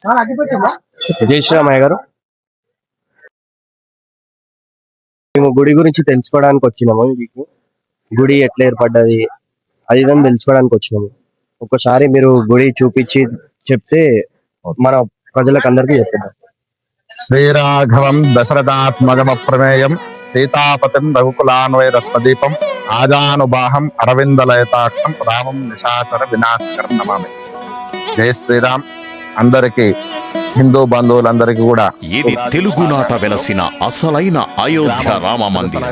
జై శ్రీరామయ్య గారు, మేము గుడి గురించి తెలుసుకోవడానికి వచ్చినాము. మీకు గుడి ఎట్లా ఏర్పడ్డది అది ఇదని తెలుసుకోవడానికి వచ్చినాము. ఒకసారి మీరు గుడి చూపించి చెప్తే మన ప్రజలకు అందరికీ చెప్తాం. శ్రీరాఘవం దశరథాత్మజమ ప్రమేయం సీతాపతిం రఘుకులాన్వయ రత్నదీపం ఆజానుబాహం అరవిందలయతాక్షం రామం నిశాచర వినాశకరం నమామి. జై శ్రీరామ్. అందరికీ హిందూ బంధువులందరికీ కూడా ఇది తెలుగునాట వెలసిన అసలైన అయోధ్య రామ మందిరం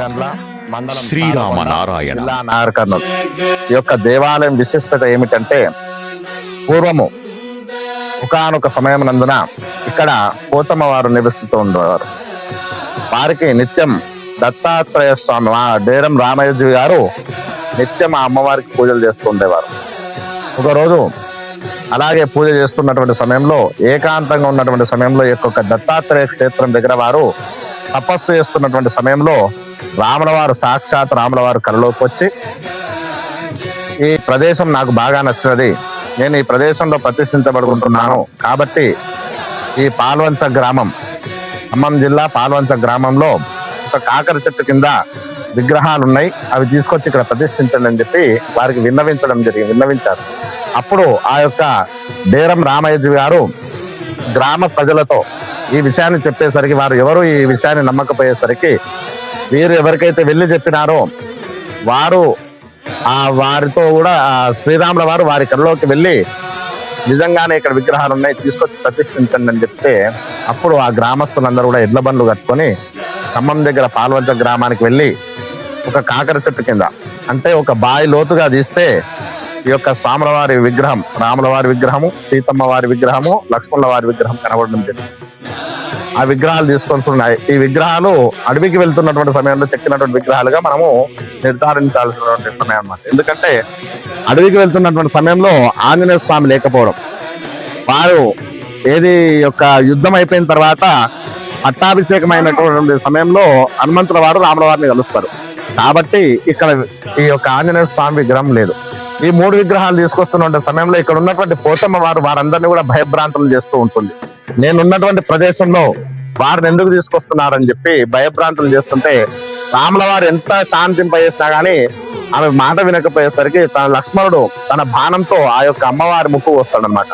శ్రీరామ నారాయణ నాయర్ కర్నూలు. ఈ యొక్క దేవాలయం విశిష్టత ఏమిటంటే, పూర్వము ఒకానొక సమయం నందున ఇక్కడ పోచమ్మ వారు నివసిస్తూ ఉండేవారు. వారికి నిత్యం దత్తాత్రేయ స్వామి డేరం రామయ్యజీ గారు నిత్యం ఆ అమ్మవారికి పూజలు చేస్తూ ఉండేవారు. ఒకరోజు అలాగే పూజ చేస్తున్నటువంటి సమయంలో, ఏకాంతంగా ఉన్నటువంటి సమయంలో, ఈ యొక్క దత్తాత్రేయ క్షేత్రం దగ్గర వారు తపస్సు చేస్తున్నటువంటి సమయంలో రాముల వారు, సాక్షాత్ రాముల వారు కలలోకి వచ్చి, ఈ ప్రదేశం నాకు బాగా నచ్చినది, నేను ఈ ప్రదేశంలో ప్రతిష్ఠించబడుకుంటున్నాను కాబట్టి ఈ పాల్వంచ గ్రామం, ఖమ్మం జిల్లా పాల్వంచ గ్రామంలో ఒక కాకర చెట్టు కింద విగ్రహాలు ఉన్నాయి, అవి తీసుకొచ్చి ఇక్కడ ప్రతిష్ఠించండి అని చెప్పి వారికి విన్నవించారు. అప్పుడు ఆ యొక్క డేరం రామయ్యజీ గారు గ్రామ ప్రజలతో ఈ విషయాన్ని చెప్పేసరికి, వారు ఎవరు ఈ విషయాన్ని నమ్మకపోయేసరికి, వీరు ఎవరికైతే వెళ్ళి చెప్పినారో వారితో కూడా శ్రీరాముల వారు వారి కళ్ళలోకి వెళ్ళి నిజంగానే ఇక్కడ విగ్రహాలు ఉన్నాయి, తీసుకొచ్చి ప్రతిష్ఠించండి అని చెప్తే, అప్పుడు ఆ గ్రామస్తులందరూ కూడా ఎడ్ల బండ్లు కట్టుకొని ఖమ్మం దగ్గర పాల్వంచ గ్రామానికి వెళ్ళి ఒక కాకర చెట్టు కింద, అంటే ఒక బావి లోతుగా తీస్తే ఈ యొక్క స్వాముల వారి విగ్రహం, రాముల వారి విగ్రహము, సీతమ్మ వారి విగ్రహము, లక్ష్మణుల వారి విగ్రహం కనబడడం జరిగింది. ఆ విగ్రహాలు తీసుకొస్తున్నాయి. ఈ విగ్రహాలు అడవికి వెళ్తున్నటువంటి సమయంలో చెక్కినటువంటి విగ్రహాలుగా మనము నిర్ధారించాల్సినటువంటి సమయం అన్నమాట. ఎందుకంటే అడవికి వెళ్తున్నటువంటి సమయంలో ఆంజనేయ స్వామి లేకపోవడం, వారు ఏది యొక్క యుద్ధం అయిపోయిన తర్వాత పట్టాభిషేకమైనటువంటి సమయంలో హనుమంతుల వారు రాముల వారిని కలుస్తారు. కాబట్టి ఇక్కడ ఈ యొక్క ఆంజనేయ స్వామి విగ్రహం లేదు. ఈ మూడు విగ్రహాలు తీసుకొస్తున్న సమయంలో ఇక్కడ ఉన్నటువంటి పోచమ్మ వారు వారందరినీ కూడా భయభ్రాంతులు చేస్తూ ఉంటుంది. నేనున్నటువంటి ప్రదేశంలో వారిని ఎందుకు తీసుకొస్తున్నారని చెప్పి భయభ్రాంతులు చేస్తుంటే, రాముల వారు ఎంత శాంతింపజేసినా గానీ ఆమె మాట వినకపోయేసరికి తన లక్ష్మణుడు తన బాణంతో ఆ యొక్క అమ్మవారి ముక్కు వస్తాడనమాట.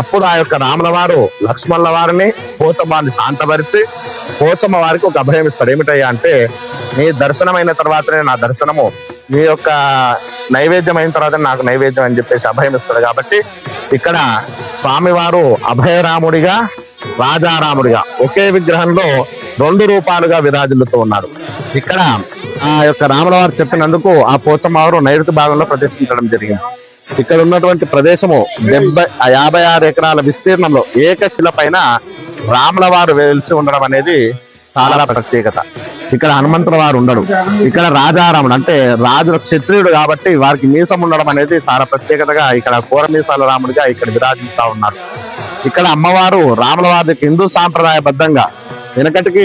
అప్పుడు ఆ యొక్క రాముల వారు లక్ష్మణుల వారిని, పోచమ్మని శాంతపరిచి పోచమ్మ వారికి ఒక అభయం ఇస్తాడు. ఏమిటయ్యా అంటే, నీ దర్శనమైన తర్వాతనే నా దర్శనము, నీ యొక్క నైవేద్యం అయిన తర్వాత నాకు నైవేద్యం అని చెప్పేసి అభయం ఇస్తాడు. కాబట్టి ఇక్కడ స్వామివారు అభయరాముడిగా, రాజారాముడిగా ఒకే విగ్రహంలో రెండు రూపాలుగా విరాజిల్లుతూ ఉన్నాడు. ఇక్కడ ఆ యొక్క రాముల వారు చెప్పినందుకు ఆ పోచమ్మ వారు నైరుతి భాగంలో ప్రతిష్ఠించడం జరిగింది. ఇక్కడ ఉన్నటువంటి ప్రదేశము 56 ఎకరాల విస్తీర్ణంలో ఏకశిల పైన రాముల వారు వెలిసి ఉండడం అనేది చాలా ప్రత్యేకత. ఇక్కడ హనుమంతుల వారు ఉండడు. ఇక్కడ రాజారాముడు అంటే రాజుల క్షత్రియుడు కాబట్టి వారికి మీసం ఉండడం అనేది చాలా ప్రత్యేకతగా ఇక్కడ కూరమీసాల రాముడిగా ఇక్కడ విరాజిస్తా ఉన్నారు. ఇక్కడ అమ్మవారు రాముల వారికి హిందూ సాంప్రదాయబద్ధంగా వెనకటికి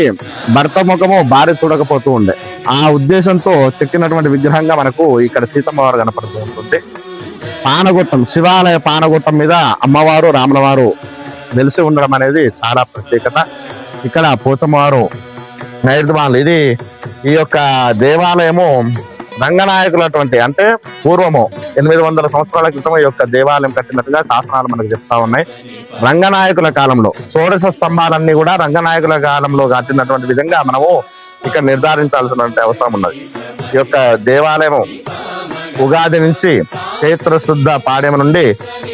భర్త ముఖము భార్య చూడకపోతూ ఉండే, ఆ ఉద్దేశంతో చెక్కినటువంటి విగ్రహంగా మనకు ఇక్కడ సీతమ్మ వారు కనపడుతూ ఉంటుంది. పానగొట్టం, శివాలయ పానగొట్టం మీద అమ్మవారు రాముల వారు వెలిసి ఉండడం అనేది చాలా ప్రత్యేకత. ఇక్కడ పోచమ్మ వారు నైరుతిమాలు. ఇది ఈ యొక్క దేవాలయము రంగనాయకులటువంటి, అంటే పూర్వము 800 సంవత్సరాల క్రితం ఈ యొక్క దేవాలయం కట్టినట్టుగా శాసనాలు మనకు చెప్తా ఉన్నాయి. రంగనాయకుల కాలంలో షోడశ స్తంభాలన్నీ కూడా రంగనాయకుల కాలంలో కట్టినటువంటి విధంగా మనము ఇక్కడ నిర్ధారించాల్సినటువంటి అవసరం ఉన్నది. ఈ యొక్క దేవాలయము ఉగాది నుంచి చైత్ర శుద్ధ పాడ్యమి నుండి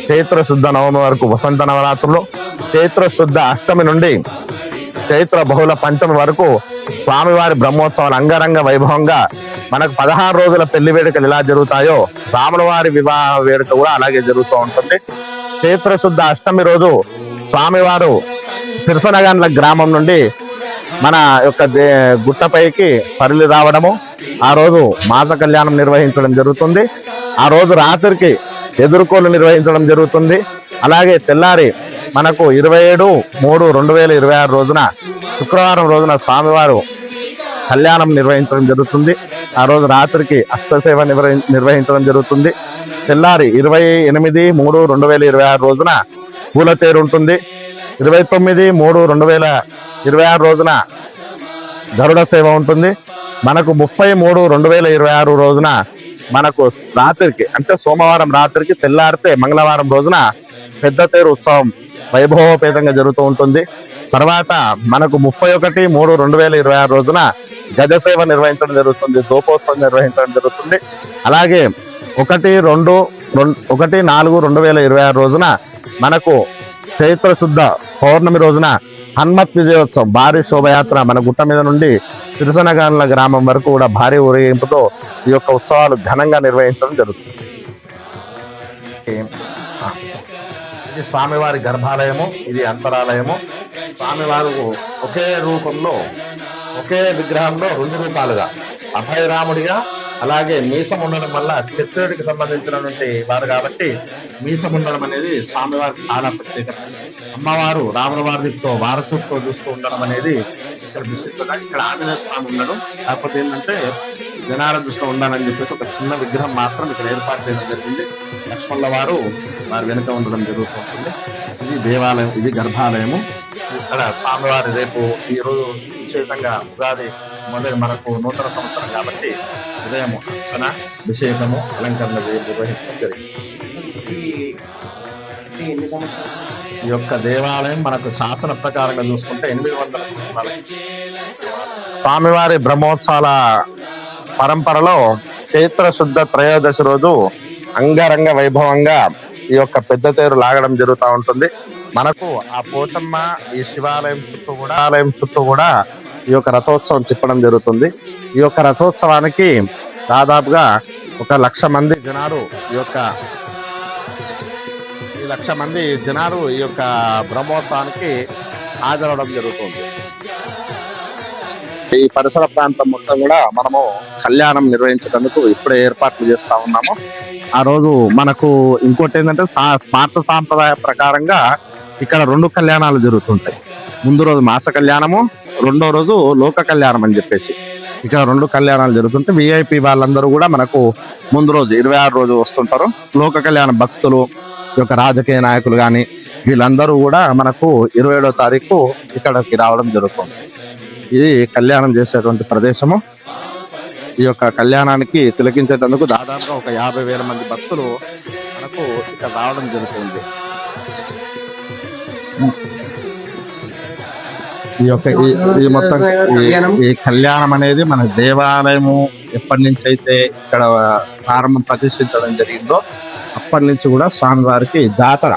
చైత్ర శుద్ధ నవమి వరకు వసంత నవరాత్రులు, చైత్ర శుద్ధ అష్టమి నుండి చైత్ర బహుళ పంచమి వరకు స్వామివారి బ్రహ్మోత్సవాలు అంగరంగ వైభవంగా మనకు 16 రోజుల పెళ్లి వేడుకలు ఎలా జరుగుతాయో రాముల వారి వివాహ వేడుక కూడా అలాగే జరుగుతూ ఉంటుంది. చైత్ర శుద్ధ అష్టమి రోజు స్వామివారు సిరసనగండ్ల గ్రామం నుండి మన యొక్క గుట్టపైకి పరిలి రావడము, ఆ రోజు మాస కళ్యాణం నిర్వహించడం జరుగుతుంది. ఆ రోజు రాత్రికి ఎదుర్కోలు నిర్వహించడం జరుగుతుంది. అలాగే తెల్లారి మనకు 27/3/2026 రోజున శుక్రవారం రోజున స్వామివారు కళ్యాణం నిర్వహించడం జరుగుతుంది. ఆ రోజు రాత్రికి అష్టసేవ నిర్వహించడం జరుగుతుంది. తెల్లారి 28/3/2026 రోజున పూల తేరు ఉంటుంది. 29/3/2026 రోజున గరుడ సేవ ఉంటుంది. మనకు 30/3/2026 రోజున మనకు రాత్రికి అంటే సోమవారం రాత్రికి తెల్లారితే మంగళవారం రోజున పెద్ద తేరు ఉత్సవం వైభవోపేతంగా జరుగుతూ ఉంటుంది. తర్వాత మనకు 31/3/2026 రోజున గజ సేవ నిర్వహించడం జరుగుతుంది, దూపోత్సవం నిర్వహించడం జరుగుతుంది. అలాగే 1/4/2026 రోజున మనకు చైత్ర శుద్ధ పౌర్ణమి రోజున హనుమత్ విజయోత్సవం భారీ శోభయాత్ర మన గుట్ట మీద నుండి తిరుసనగాన్ల గ్రామం వరకు కూడా భారీ ఊరేగింపుతో ఈ యొక్క ఉత్సవాలు ఘనంగా నిర్వహించడం జరుగుతుంది. ఇది స్వామివారి గర్భాలయము, ఇది అంతరాలయము. స్వామివారు ఒకే రూపంలో ఒకే విగ్రహంలో 2 రూపాలుగా అభయరాముడిగా అలాగే మీసం ఉండడం వల్ల క్షత్రుడికి సంబంధించినటువంటి వారు కాబట్టి మీసం ఉండడం అనేది స్వామివారికి చాలా ప్రత్యేకత. అమ్మవారు రాముల వారితో వారసుతో చూస్తూ ఉండడం అనేది ఇక్కడ దృష్టిగా ఇక్కడ ఆంజనేయ స్వామి ఉండడం. కాకపోతే ఏంటంటే జనాల దృష్టిలో ఉండాలని చెప్పేసి ఒక చిన్న విగ్రహం మాత్రం ఇక్కడ ఏర్పాటు చేయడం జరిగింది. లక్ష్మణుల వారు వారి వెనుక ఉండడం జరుగుతుంటుంది. ఇది దేవాలయం, ఇది గర్భాలయము. ఇక్కడ స్వామివారి రేపు ఈ రోజు విశేషంగా ఉగాది మొదటి మనకు నూతన సంవత్సరం కాబట్టి ఉదయం అర్చన, అభిషేకము, అలంకరణ నిర్వహించడం జరిగింది. ఈ యొక్క దేవాలయం మనకు శాసన ప్రకారంగా చూసుకుంటే 800 సంవత్సరాల స్వామివారి బ్రహ్మోత్సవాల పరంపరలో చైత్ర శుద్ధ త్రయోదశి రోజు అంగరంగ వైభవంగా ఈ యొక్క పెద్ద తేరు లాగడం జరుగుతూ ఉంటుంది. మనకు ఆ పోచమ్మ ఈ శివాలయం చుట్టూ కూడా ఈ యొక్క రథోత్సవం తిప్పడం జరుగుతుంది. ఈ యొక్క రథోత్సవానికి దాదాపుగా 1,00,000 మంది జనాలు ఈ యొక్క బ్రహ్మోత్సవానికి హాజరవడం జరుగుతుంది. ఈ పరిసర ప్రాంతం మొత్తం కూడా మనము కళ్యాణం నిర్వహించేందుకు ఇప్పుడే ఏర్పాట్లు చేస్తా ఉన్నాము. ఆ రోజు మనకు ఇంకోటి ఏంటంటే స్మార్త సాంప్రదాయ ప్రకారంగా ఇక్కడ 2 కళ్యాణాలు జరుగుతుంటాయి. ముందు రోజు మాస కళ్యాణము, రెండో రోజు లోక కళ్యాణం అని చెప్పేసి ఇక్కడ 2 కళ్యాణాలు జరుగుతుంటాయి. విఐపి వాళ్ళందరూ కూడా మనకు ముందు రోజు 26 రోజు వస్తుంటారు. లోక కళ్యాణ భక్తులు, ఈ యొక్క రాజకీయ నాయకులు కానీ వీళ్ళందరూ కూడా మనకు 27వ తారీఖు ఇక్కడికి రావడం జరుగుతుంది. ఇది కళ్యాణం చేసేటువంటి ప్రదేశము. ఈ యొక్క కళ్యాణానికి తిలకించేటందుకు దాదాపుగా 50,000 మంది భక్తులు మనకు ఇక్కడ రావడం జరుగుతుంది. ఈ యొక్క ఈ మొత్తం ఈ కళ్యాణం అనేది మన దేవాలయము ఎప్పటి నుంచి అయితే ఇక్కడ ప్రారంభం ప్రతిష్ఠించడం జరిగిందో అప్పటి నుంచి కూడా స్వామివారికి జాతర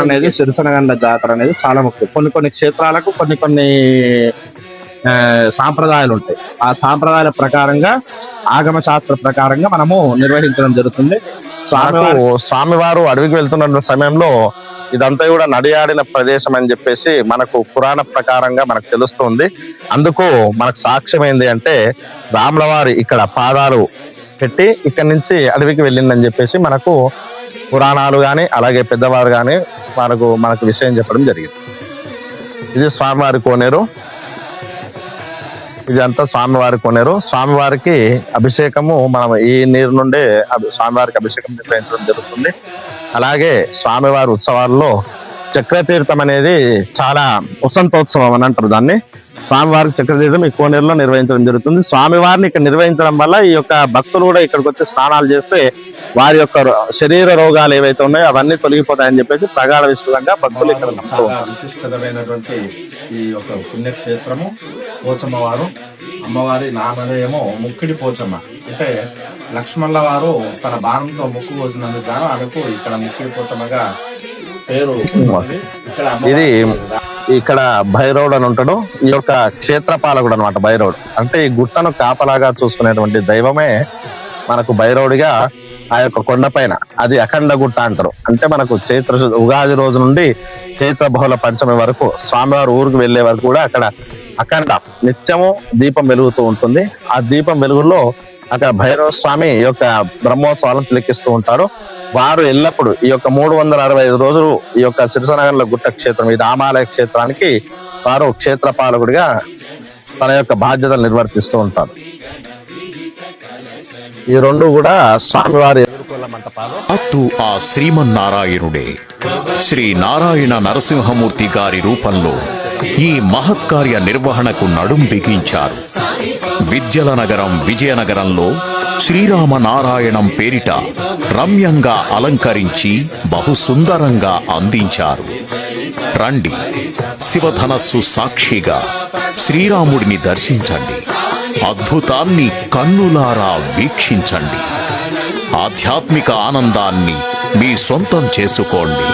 అనేది సిరిసనగండ్ల జాతర అనేది చాలా ముఖ్యం. కొన్ని క్షేత్రాలకు కొన్ని సాంప్రదాయాలు ఉంటాయి. ఆ సాంప్రదాయాల ప్రకారంగా ఆగమ శాస్త్ర ప్రకారంగా మనము నిర్వహించడం జరుగుతుంది. స్వామివారు అడవికి వెళ్తున్న సమయంలో ఇదంతా కూడా నడియాడిన ప్రదేశం అని చెప్పేసి మనకు పురాణ ప్రకారంగా మనకు తెలుస్తుంది. అందుకు మనకు సాక్ష్యం ఏంది అంటే రాముల వారి ఇక్కడ పాదాలు పెట్టి ఇక్కడి నుంచి అడవికి వెళ్ళిందని చెప్పేసి మనకు పురాణాలు కానీ అలాగే పెద్దవారు కానీ మనకు విషయం చెప్పడం జరిగింది. ఇది స్వామివారి కోనేరు. ఇది అంతా స్వామివారి కోనేరు. స్వామివారికి అభిషేకము మనం ఈ నీరు నుండే స్వామివారికి అభిషేకం నిర్వహించడం జరుగుతుంది. అలాగే స్వామివారి ఉత్సవాల్లో చక్రతీర్థం అనేది చాలా వసంతోత్సవం అని అంటారు దాన్ని. స్వామివారికి చక్రతీర్థం ఈ కోనేరులో నిర్వహించడం జరుగుతుంది. స్వామివారిని ఇక్కడ నిర్వహించడం వల్ల ఈ యొక్క భక్తులు కూడా ఇక్కడికి వచ్చి స్నానాలు చేస్తే వారి యొక్క శరీర రోగాలు ఏవైతే ఉన్నాయో అవన్నీ తొలగిపోతాయని చెప్పేసి ప్రగాఢ విశ్వాసంగా భక్తులు ఇక్కడ విశిష్టమైనటువంటి ఈ యొక్క పుణ్యక్షేత్రము పోచమ్మ వారు. అమ్మవారి నామధేయము ముక్కిడి పోచమ్మ. అంటే లక్ష్మణుల వారు తన బాణంతో ముక్కు కోసినందుకు గాను ఆమెకు ఇక్కడ ముక్కిడి పోచమ్మగా పేరు. ఇది ఇక్కడ భైరవుడు అని ఉంటాడు. ఈ యొక్క క్షేత్రపాలకుడు అనమాట భైరవుడు. అంటే ఈ గుట్టను కాపలాగా చూసుకునేటువంటి దైవమే మనకు భైరవుడిగా ఆ యొక్క కొండపైన అది అఖండ గుట్ట అంటారు. అంటే మనకు ఉగాది రోజు నుండి చైత్ర బహుళ పంచమి వరకు స్వామివారి ఊరికి వెళ్లే వరకు కూడా అక్కడ అఖండ నిత్యము దీపం వెలుగుతూ ఉంటుంది. ఆ దీపం వెలుగులో అక్కడ భైరవ స్వామి ఈ యొక్క బ్రహ్మోత్సవాలను తిలకిస్తూ ఉంటారు. వారు ఎల్లప్పుడు ఈ యొక్క 365 రోజులు ఈ యొక్క సిరిసనగర్ల గుట్ట క్షేత్రం ఈ రామాలయ క్షేత్రానికి వారు క్షేత్రపాలకుడిగా తన యొక్క బాధ్యతలు నిర్వర్తిస్తూ ఉంటారు. ఈ 2 కూడా స్వామివారు గొల్లల మంటపాలు. అత్తు ఆ శ్రీమన్నారాయణుడే. శ్రీ నారాయణ నరసింహమూర్తి గారి రూపంలో ఈ మహత్కార్య నిర్వహణకు నడుం బిగించారు. విద్యల నగరం విజయనగరంలో శ్రీరామనారాయణం పేరిట రమ్యంగా అలంకరించి బహుసుందరంగా అందించారు. రండి, శివధనస్సు సాక్షిగా శ్రీరాముడిని దర్శించండి, అద్భుతాన్ని కన్నులారా వీక్షించండి, ఆధ్యాత్మిక ఆనందాన్ని మీ సొంతం చేసుకోండి.